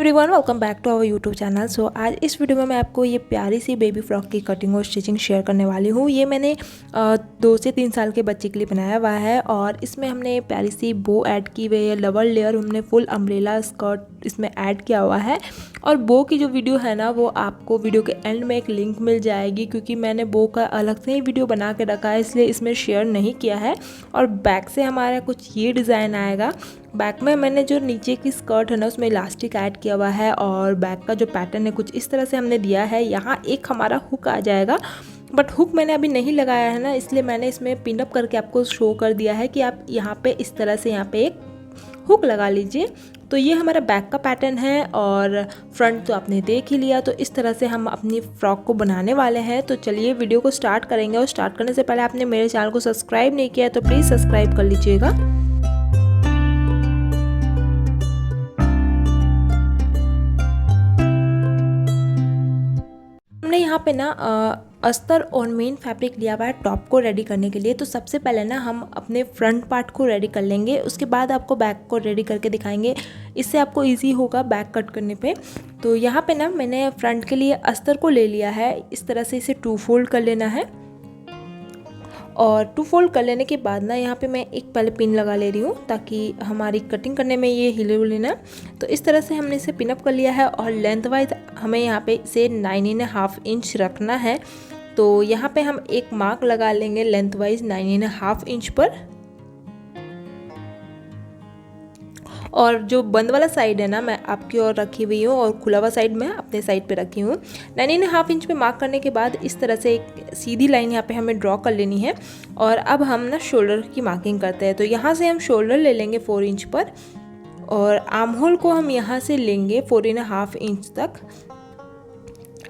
Everyone welcome back to our YouTube channel. सो आज इस वीडियो में मैं आपको ये प्यारी सी बेबी फ्रॉक की कटिंग और स्टिचिंग शेयर करने वाली हूँ। ये मैंने 2 से 3 साल के बच्चे के लिए बनाया हुआ है और इसमें हमने प्यारी सी बो ऐड की हुई है, डबल लेयर हमने फुल अम्ब्रेला स्कर्ट इसमें ऐड किया हुआ है। और बो की जो वीडियो है ना वो आपको वीडियो के एंड में एक लिंक मिल जाएगी, क्योंकि मैंने बो का अलग से ही वीडियो बना के रखा है इसलिए इसमें शेयर नहीं किया है। और बैक से हमारा कुछ ये डिज़ाइन आएगा। बैक में मैंने जो नीचे की स्कर्ट है ना उसमें इलास्टिक ऐड किया हुआ है और बैक का जो पैटर्न है कुछ इस तरह से हमने दिया है। यहाँ एक हमारा हुक आ जाएगा, बट हुक मैंने अभी नहीं लगाया है ना, इसलिए मैंने इसमें पिन अप करके आपको शो कर दिया है कि आप यहाँ पे इस तरह से यहाँ पे एक हुक लगा लीजिए। तो ये हमारा बैक का पैटर्न है और फ्रंट तो आपने देख ही लिया। तो इस तरह से हम अपनी फ्रॉक को बनाने वाले हैं। तो चलिए वीडियो को स्टार्ट करेंगे। और स्टार्ट करने से पहले आपने मेरे चैनल को सब्सक्राइब नहीं किया है तो प्लीज़ सब्सक्राइब कर लीजिएगा। हमने यहाँ पे ना अस्तर और मेन फैब्रिक लिया हुआ है टॉप को रेडी करने के लिए। तो सबसे पहले ना हम अपने फ्रंट पार्ट को रेडी कर लेंगे, उसके बाद आपको बैक को रेडी करके दिखाएंगे। इससे आपको इजी होगा बैक कट करने पे। तो यहाँ पे ना मैंने फ्रंट के लिए अस्तर को ले लिया है, इस तरह से इसे 2 फोल्ड कर लेना है। और 2 फोल्ड कर लेने के बाद ना यहाँ पे मैं एक पहले पिन लगा ले रही हूँ ताकि हमारी कटिंग करने में ये हिले उले ना। तो इस तरह से हमने इसे पिन अप कर लिया है और लेंथ वाइज हमें यहाँ पे इसे 9.5 इंच रखना है। तो यहाँ पे हम एक मार्क लगा लेंगे लेंथ वाइज 9.5 इंच पर। और जो बंद वाला साइड है ना मैं आपकी ओर रखी हुई हूँ और खुला हुआ साइड मैं अपने साइड पे रखी हूँ। 9.5 इंच पे मार्क करने के बाद इस तरह से एक सीधी लाइन यहाँ पे हमें ड्रॉ कर लेनी है। और अब हम ना शोल्डर की मार्किंग करते हैं। तो यहाँ से हम शोल्डर ले लेंगे 4 इंच पर और आर्म होल को हम यहाँ से लेंगे 4.5 इंच तक।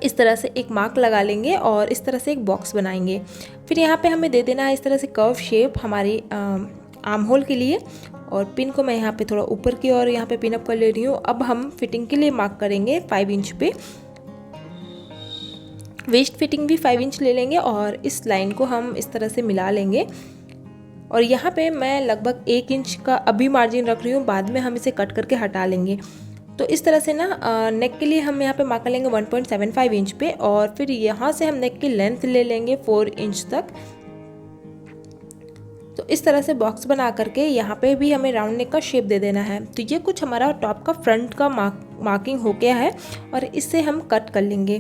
इस तरह से एक मार्क लगा लेंगे और इस तरह से एक बॉक्स बनाएंगे। फिर यहाँ पे हमें दे देना है इस तरह से कर्व शेप हमारी आर्म होल के लिए। और पिन को मैं यहाँ पे थोड़ा ऊपर की ओर यहाँ पे पिन अप कर ले रही हूँ। अब हम फिटिंग के लिए मार्क करेंगे 5 इंच पे। वेस्ट फिटिंग भी 5 इंच ले लेंगे और इस लाइन को हम इस तरह से मिला लेंगे। और यहाँ पे मैं लगभग 1 इंच का अभी मार्जिन रख रही हूँ, बाद में हम इसे कट करके हटा लेंगे। तो इस तरह से ना नेक के लिए हम यहाँ पे मार्क कर लेंगे 1.75 इंच पे। और फिर यहाँ से हम नेक की लेंथ ले लेंगे 4 इंच तक। तो इस तरह से बॉक्स बना करके यहाँ पे भी हमें राउंड नेक का शेप दे देना है। तो ये कुछ हमारा टॉप का फ्रंट का मार्किंग हो गया है और इससे हम कट कर लेंगे।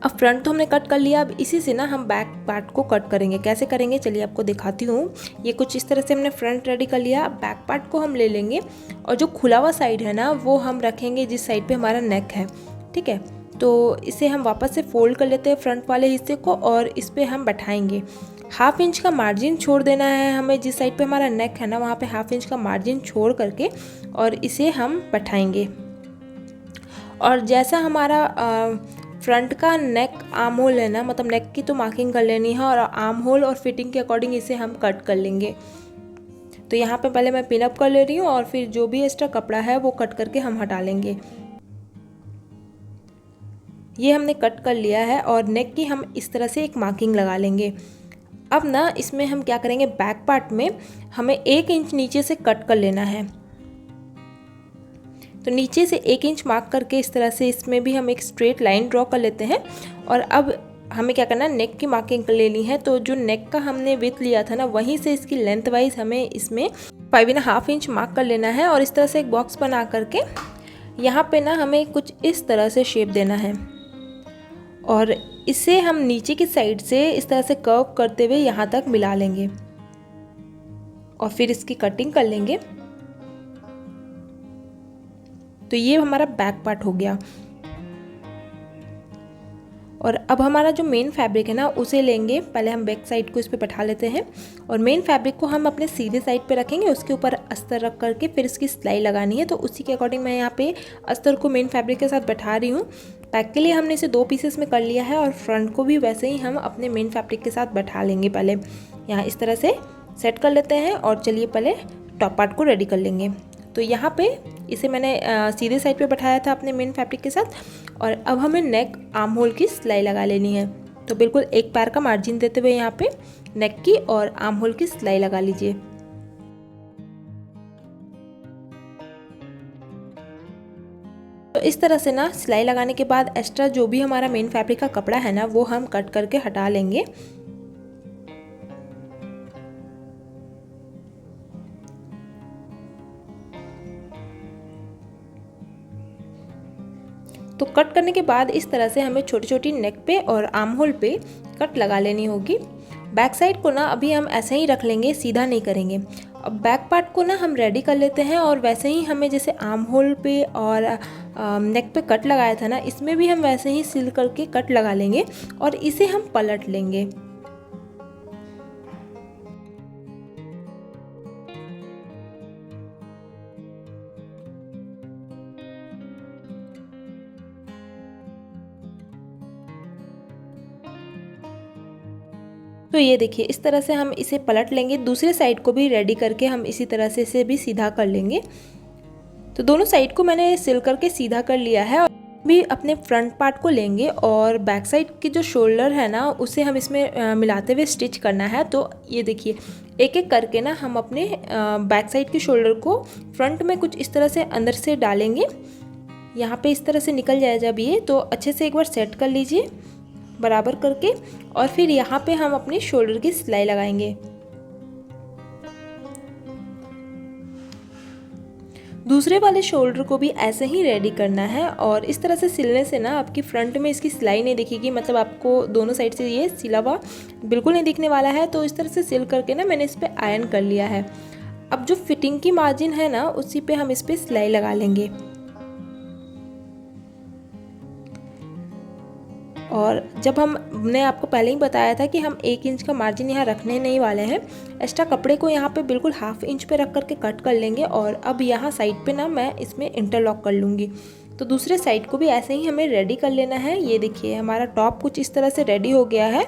अब फ्रंट तो हमने कट कर लिया, अब इसी से ना हम बैक पार्ट को कट करेंगे। कैसे करेंगे चलिए आपको दिखाती हूँ। ये कुछ इस तरह से हमने फ्रंट रेडी कर लिया। बैक पार्ट को हम ले लेंगे और जो खुला हुआ साइड है ना वो हम रखेंगे जिस साइड पे हमारा नेक है, ठीक है। तो इसे हम वापस से फोल्ड कर लेते हैं फ्रंट वाले हिस्से को और इस पर हम बैठाएंगे। 1/2 इंच का मार्जिन छोड़ देना है हमें, जिस साइड पे हमारा नेक है ना वहाँ पे 1/2 इंच का मार्जिन छोड़ करके और इसे हम बैठाएंगे। और जैसा हमारा फ्रंट का नेक आर्म होल है ना, मतलब नेक की तो मार्किंग कर लेनी है और आर्म होल और फिटिंग के अकॉर्डिंग इसे हम कट कर लेंगे। तो यहाँ पे पहले मैं पिन अप कर ले रही हूँ और फिर जो भी एक्स्ट्रा कपड़ा है वो कट करके हम हटा लेंगे। ये हमने कट कर लिया है और नेक की हम इस तरह से एक मार्किंग लगा लेंगे। अब ना इसमें हम क्या करेंगे, बैक पार्ट में हमें 1 इंच नीचे से कट कर लेना है। तो नीचे से 1 इंच मार्क करके इस तरह से इसमें भी हम एक स्ट्रेट लाइन ड्रॉ कर लेते हैं। और अब हमें क्या करना है, नेक की मार्किंग कर लेनी है। तो जो नेक का हमने विड्थ लिया था ना वहीं से इसकी लेंथ वाइज हमें इसमें 5.5 इंच मार्क कर लेना है। और इस तरह से एक बॉक्स बना करके यहाँ पे ना हमें कुछ इस तरह से शेप देना है और इसे हम नीचे की साइड से इस तरह से कर्व करते हुए यहाँ तक मिला लेंगे और फिर इसकी कटिंग कर लेंगे। तो ये हमारा बैक पार्ट हो गया। और अब हमारा जो मेन फैब्रिक है ना उसे लेंगे, पहले हम बैक साइड को इस पे बैठा लेते हैं और मेन फैब्रिक को हम अपने सीधे साइड पे रखेंगे, उसके ऊपर अस्तर रख करके फिर इसकी सिलाई लगानी है। तो उसी के अकॉर्डिंग मैं यहाँ पे अस्तर को मेन फैब्रिक के साथ बैठा रही हूँ। बैक के लिए हमने इसे 2 पीसेस में कर लिया है और फ्रंट को भी वैसे ही हम अपने मेन फैब्रिक के साथ बैठा लेंगे। पहले यहाँ इस तरह से सेट कर लेते हैं और चलिए पहले टॉप पार्ट को रेडी कर लेंगे। तो यहाँ पे इसे मैंने सीधे साइड पे बैठाया था अपने मेन फैब्रिक के साथ। और अब हमें नेक आर्म होल की सिलाई लगा लेनी है। तो बिल्कुल 1 पैर का मार्जिन देते हुए यहाँ पे नेक की और आर्म होल की सिलाई लगा लीजिए। तो इस तरह से ना सिलाई लगाने के बाद एक्स्ट्रा जो भी हमारा मेन फैब्रिक का कपड़ा है ना वो हम कट करके हटा लेंगे। तो कट करने के बाद इस तरह से हमें छोटी छोटी नेक पे और आर्म होल पे कट लगा लेनी होगी। बैक साइड को ना अभी हम ऐसे ही रख लेंगे, सीधा नहीं करेंगे। अब बैक पार्ट को ना हम रेडी कर लेते हैं और वैसे ही हमें जैसे आर्म होल पे और नेक पे कट लगाया था ना, इसमें भी हम वैसे ही सिल करके कट लगा लेंगे और इसे हम पलट लेंगे। तो ये देखिए इस तरह से हम इसे पलट लेंगे। दूसरे साइड को भी रेडी करके हम इसी तरह से इसे भी सीधा कर लेंगे। तो दोनों साइड को मैंने सिल करके सीधा कर लिया है। और भी अपने फ्रंट पार्ट को लेंगे और बैक साइड की जो शोल्डर है ना उसे हम इसमें मिलाते हुए स्टिच करना है। तो ये देखिए एक एक करके ना हम अपने बैक साइड की शोल्डर को फ्रंट में कुछ इस तरह से अंदर से डालेंगे। यहाँ पे इस तरह से निकल जाए जब ये, तो अच्छे से एक बार सेट कर लीजिए बराबर करके। और फिर यहाँ पे हम अपनी शोल्डर की सिलाई लगाएंगे। दूसरे वाले शोल्डर को भी ऐसे ही रेडी करना है और इस तरह से सिलने से ना आपकी फ्रंट में इसकी सिलाई नहीं दिखेगी, मतलब आपको दोनों साइड से ये सिला हुआ बिल्कुल नहीं दिखने वाला है। तो इस तरह से सिल करके ना मैंने इस पर आयरन कर लिया है। अब जो फिटिंग की मार्जिन है ना उसी पे हम इस पर सिलाई लगा लेंगे। और जब हमने आपको पहले ही बताया था कि हम 1 इंच का मार्जिन यहाँ रखने नहीं वाले हैं, एक्स्ट्रा कपड़े को यहाँ पे बिल्कुल ½ इंच पे रख करके कट कर लेंगे। और अब यहाँ साइड पे ना मैं इसमें इंटरलॉक कर लूँगी। तो दूसरे साइड को भी ऐसे ही हमें रेडी कर लेना है। ये देखिए हमारा टॉप कुछ इस तरह से रेडी हो गया है।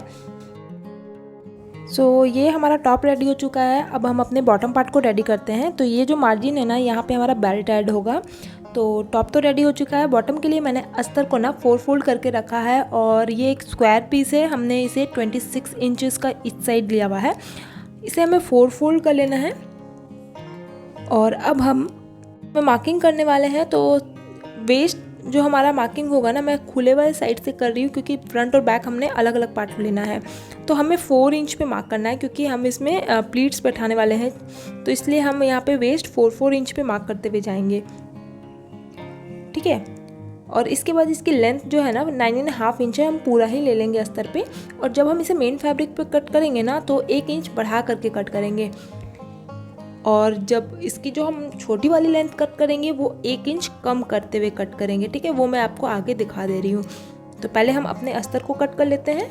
सो ये हमारा टॉप रेडी हो चुका है। अब हम अपने बॉटम पार्ट को रेडी करते हैं। तो ये जो मार्जिन है ना यहाँ पे हमारा बेल्ट ऐड होगा। तो टॉप तो रेडी हो चुका है। बॉटम के लिए मैंने अस्तर को ना 4 फोल्ड करके रखा है और ये एक स्क्वायर पीस है। हमने इसे 26 इंचेस का इस साइड लिया हुआ है। इसे हमें 4 फोल्ड कर लेना है। और अब हम मार्किंग करने वाले हैं। तो वेस्ट जो हमारा मार्किंग होगा ना मैं खुले वाले साइड से कर रही हूँ क्योंकि फ्रंट और बैक हमने अलग अलग पार्ट लेना है। तो हमें 4 इंच पे मार्क करना है क्योंकि हम इसमें प्लीट्स बैठाने वाले हैं। तो इसलिए हम यहाँ पे वेस्ट 4 इंच पे मार्क करते हुए जाएंगे, ठीक है। और इसके बाद इसकी लेंथ जो है ना 9.5 इंच है, हम पूरा ही ले लेंगे अस्तर पे। और जब हम इसे मेन फैब्रिक पे कट करेंगे ना तो 1 इंच बढ़ा करके कट करेंगे। और जब इसकी जो हम छोटी वाली लेंथ कट करेंगे वो 1 इंच कम करते हुए कट करेंगे, ठीक है। वो मैं आपको आगे दिखा दे रही हूँ। तो पहले हम अपने अस्तर को कट कर लेते हैं।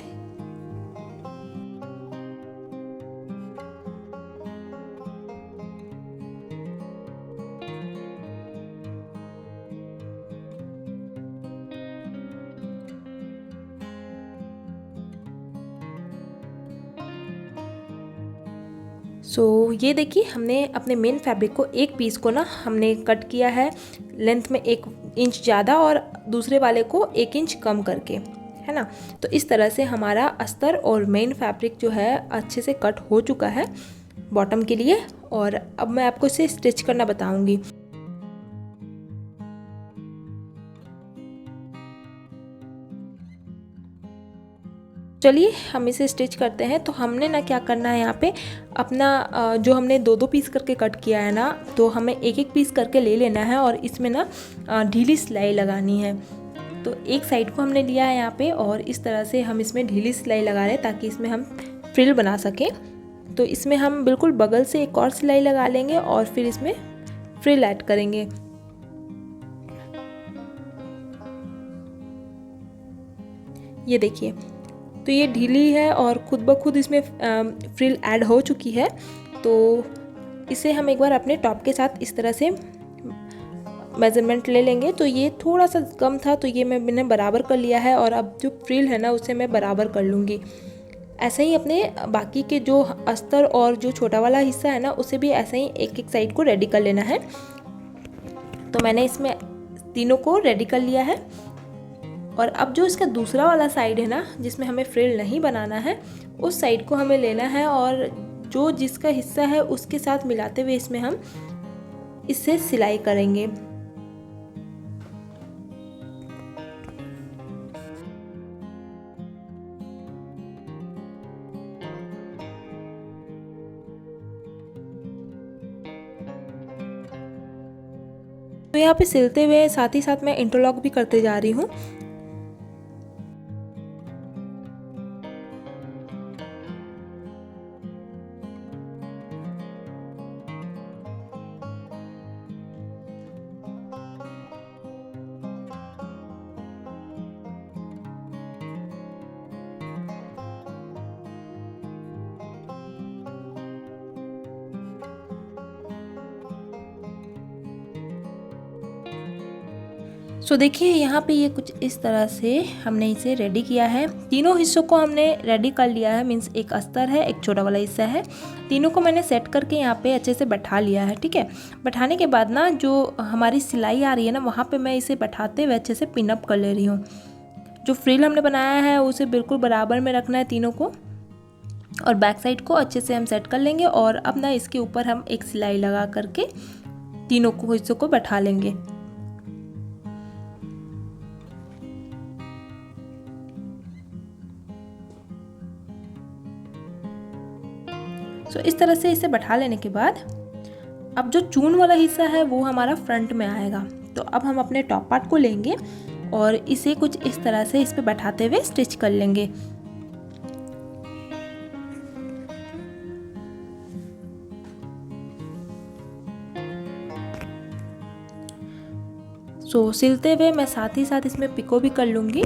सो ये देखिए हमने अपने मेन फैब्रिक को एक पीस को ना हमने कट किया है लेंथ में 1 इंच ज़्यादा और दूसरे वाले को 1 इंच कम करके, है ना। तो इस तरह से हमारा अस्तर और मेन फैब्रिक जो है अच्छे से कट हो चुका है बॉटम के लिए। और अब मैं आपको इसे स्टिच करना बताऊंगी। चलिए हम इसे स्टिच करते हैं। तो हमने ना क्या करना है, यहाँ पे अपना जो हमने 2-2 पीस करके कट किया है ना, तो हमें 1-1 पीस करके ले लेना है और इसमें ना ढीली सिलाई लगानी है। तो एक साइड को हमने लिया है यहाँ पे और इस तरह से हम इसमें ढीली सिलाई लगा रहे हैं ताकि इसमें हम फ्रिल बना सकें। तो इसमें हम बिल्कुल बगल से एक और सिलाई लगा लेंगे और फिर इसमें फ्रिल ऐड करेंगे। ये देखिए तो ये ढीली है और खुद ब खुद इसमें फ्रिल ऐड हो चुकी है। तो इसे हम एक बार अपने टॉप के साथ इस तरह से मेज़रमेंट ले लेंगे। तो ये थोड़ा सा कम था तो ये मैंने बराबर कर लिया है और अब जो फ्रिल है ना उसे मैं बराबर कर लूँगी। ऐसे ही अपने बाकी के जो अस्तर और जो छोटा वाला हिस्सा है ना उसे भी ऐसे ही एक एक साइड को रेडी कर लेना है। तो मैंने इसमें तीनों को रेडी कर लिया है। और अब जो इसका दूसरा वाला साइड है ना जिसमें हमें फ्रिल नहीं बनाना है, उस साइड को हमें लेना है और जो जिसका हिस्सा है उसके साथ मिलाते हुए इसमें हम इससे सिलाई करेंगे। तो यहाँ पे सिलते हुए साथ ही साथ मैं इंटरलॉक भी करते जा रही हूँ। सो देखिए यहाँ पे ये कुछ इस तरह से हमने इसे रेडी किया है। तीनों हिस्सों को हमने रेडी कर लिया है, मीन्स एक अस्तर है, एक छोटा वाला हिस्सा है। तीनों को मैंने सेट करके यहाँ पे अच्छे से बैठा लिया है। ठीक है, बैठाने के बाद ना जो हमारी सिलाई आ रही है ना, वहाँ पे मैं इसे बैठाते हुए अच्छे से पिनअप कर ले रही हूँ। जो फ्रिल हमने बनाया है उसे बिल्कुल बराबर में रखना है तीनों को, और बैक साइड को अच्छे से हम सेट कर लेंगे। और अब ना इसके ऊपर हम एक सिलाई लगा करके तीनों को हिस्सों को बैठा लेंगे। तो इस तरह से इसे बैठा लेने के बाद अब जो चून वाला हिस्सा है वो हमारा फ्रंट में आएगा। तो अब हम अपने टॉप पार्ट को लेंगे और इसे कुछ इस तरह से इस पे बैठाते हुए स्टिच कर लेंगे। सो सिलते हुए मैं साथ ही साथ इसमें पिको भी कर लूंगी।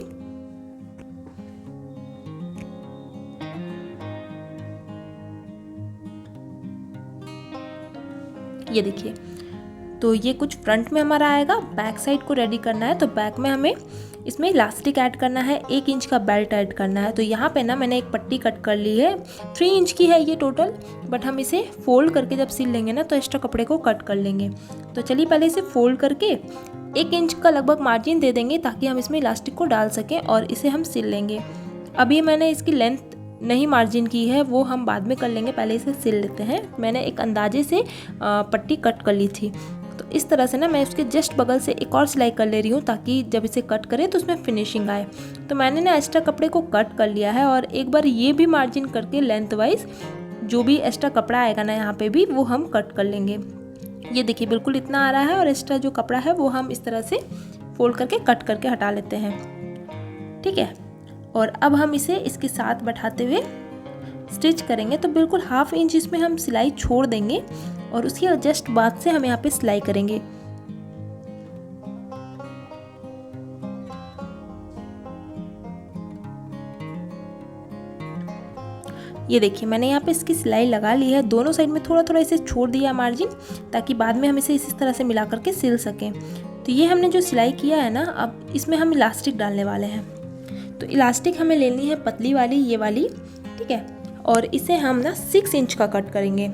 ये देखिए, तो ये कुछ फ्रंट में हमारा आएगा। बैक साइड को रेडी करना है, तो बैक में हमें इसमें इलास्टिक ऐड करना है, 1 इंच का बेल्ट ऐड करना है। तो यहाँ पे ना मैंने एक पट्टी कट कर ली है, 3 इंच की है ये टोटल, बट हम इसे फोल्ड करके जब सिल लेंगे ना तो एक्स्ट्रा कपड़े को कट कर लेंगे। तो चलिए पहले इसे फोल्ड करके 1 इंच का लगभग मार्जिन दे देंगे ताकि हम इसमें इलास्टिक को डाल सकें और इसे हम सिल लेंगे। अभी मैंने इसकी लेंथ नहीं मार्जिन की है, वो हम बाद में कर लेंगे, पहले इसे सिल लेते हैं। मैंने एक अंदाजे से पट्टी कट कर ली थी। तो इस तरह से ना मैं उसके जस्ट बगल से एक और सिलाई कर ले रही हूँ ताकि जब इसे कट करें तो उसमें फिनिशिंग आए। तो मैंने ना एक्स्ट्रा कपड़े को कट कर लिया है और एक बार ये भी मार्जिन करके लेंथ वाइज जो भी एक्स्ट्रा कपड़ा आएगा ना यहाँ पे भी वो हम कट कर लेंगे। ये देखिए बिल्कुल इतना आ रहा है और एक्स्ट्रा जो कपड़ा है वो हम इस तरह से फोल्ड करके कट करके हटा लेते हैं। ठीक है, और अब हम इसे इसके साथ बैठाते हुए स्टिच करेंगे। तो बिल्कुल 1/2 इंच इसमें हम सिलाई छोड़ देंगे और उसकी जस्ट बाद से हम यहाँ पे सिलाई करेंगे। ये देखिए मैंने यहाँ पे इसकी सिलाई लगा ली है, दोनों साइड में थोड़ा थोड़ा इसे छोड़ दिया मार्जिन ताकि बाद में हम इसे इस तरह से मिला करके सिल सकें। तो ये हमने जो सिलाई किया है ना, अब इसमें हम इलास्टिक डालने वाले हैं। तो इलास्टिक हमें लेनी है पतली वाली, ये वाली। ठीक है, और इसे हम ना 6 इंच का कट करेंगे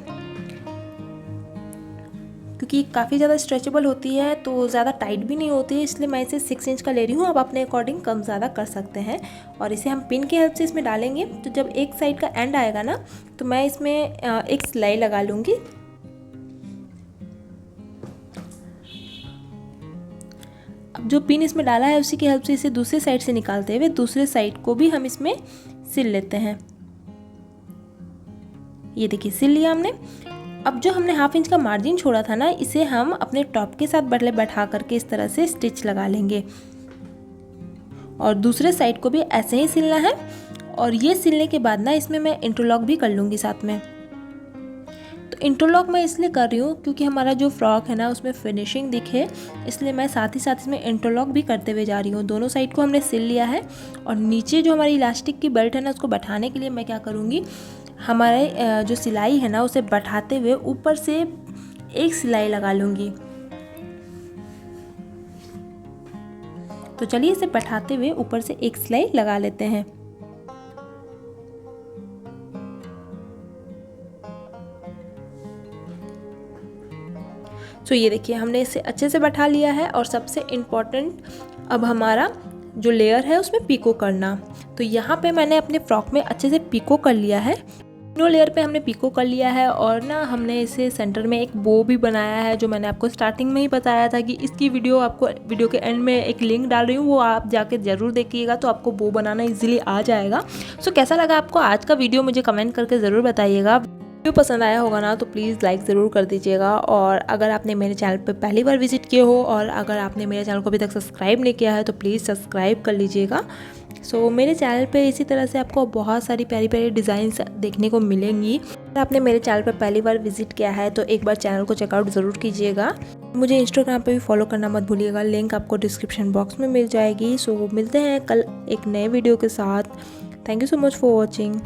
क्योंकि काफ़ी ज़्यादा स्ट्रेचेबल होती है तो ज़्यादा टाइट भी नहीं होती है, इसलिए मैं इसे 6 इंच का ले रही हूँ। आप अपने अकॉर्डिंग कम ज़्यादा कर सकते हैं। और इसे हम पिन की हेल्प से इसमें डालेंगे। तो जब एक साइड का एंड आएगा ना तो मैं इसमें एक सिलाई लगा लूँगी। अब जो पिन इसमें डाला है उसी की हेल्प से इसे दूसरे साइड से निकालते हुए दूसरे साइड को भी हम इसमें सिल लेते हैं। ये देखिए सिल लिया हमने। अब जो हमने 1/2 इंच का मार्जिन छोड़ा था ना, इसे हम अपने टॉप के साथ बटले बैठा करके इस तरह से स्टिच लगा लेंगे और दूसरे साइड को भी ऐसे ही सिलना है। और ये सिलने के बाद ना इसमें मैं इंटरलॉक भी कर लूँगी साथ में। तो इंटरलॉक मैं इसलिए कर रही हूँ क्योंकि हमारा जो फ्रॉक है ना उसमें फिनिशिंग दिखे, इसलिए मैं साथ ही साथ इसमें इंटरलॉक भी करते हुए जा रही हूँ। दोनों साइड को हमने सिल लिया है और नीचे जो हमारी इलास्टिक की बेल्ट है ना उसको बैठाने के लिए मैं क्या करूँगी, हमारे जो सिलाई है ना उसे बैठाते हुए ऊपर से एक सिलाई लगा लूँगी। तो चलिए इसे बैठाते हुए ऊपर से एक सिलाई लगा लेते हैं। तो ये देखिए हमने इसे अच्छे से बैठा लिया है। और सबसे इम्पॉर्टेंट अब हमारा जो लेयर है उसमें पिको करना। तो यहाँ पे मैंने अपने फ्रॉक में अच्छे से पिको कर लिया है। तीनों लेयर पे हमने पिको कर लिया है और ना हमने इसे सेंटर में एक बो भी बनाया है, जो मैंने आपको स्टार्टिंग में ही बताया था कि इसकी वीडियो के एंड में एक लिंक डाल रही हूँ, वो आप जाके ज़रूर देखिएगा तो आपको बो बनाना इजीली आ जाएगा। सो कैसा लगा आपको आज का वीडियो मुझे कमेंट करके ज़रूर बताइएगा। वीडियो पसंद आया होगा ना तो प्लीज़ लाइक ज़रूर कर दीजिएगा। और अगर आपने मेरे चैनल पर पहली बार विजिट किए हो और अगर आपने मेरे चैनल को अभी तक सब्सक्राइब नहीं किया है तो प्लीज़ सब्सक्राइब कर लीजिएगा। सो मेरे चैनल पे इसी तरह से आपको बहुत सारी प्यारी प्यारी डिज़ाइंस देखने को मिलेंगी। अगर आपने मेरे चैनल पर पहली बार विजिट किया है तो एक बार चैनल को चेकआउट ज़रूर कीजिएगा। मुझे इंस्टाग्राम पे भी फॉलो करना मत भूलिएगा, लिंक आपको डिस्क्रिप्शन बॉक्स में मिल जाएगी। सो मिलते हैं कल एक नए वीडियो के साथ। Thank you so much for watching.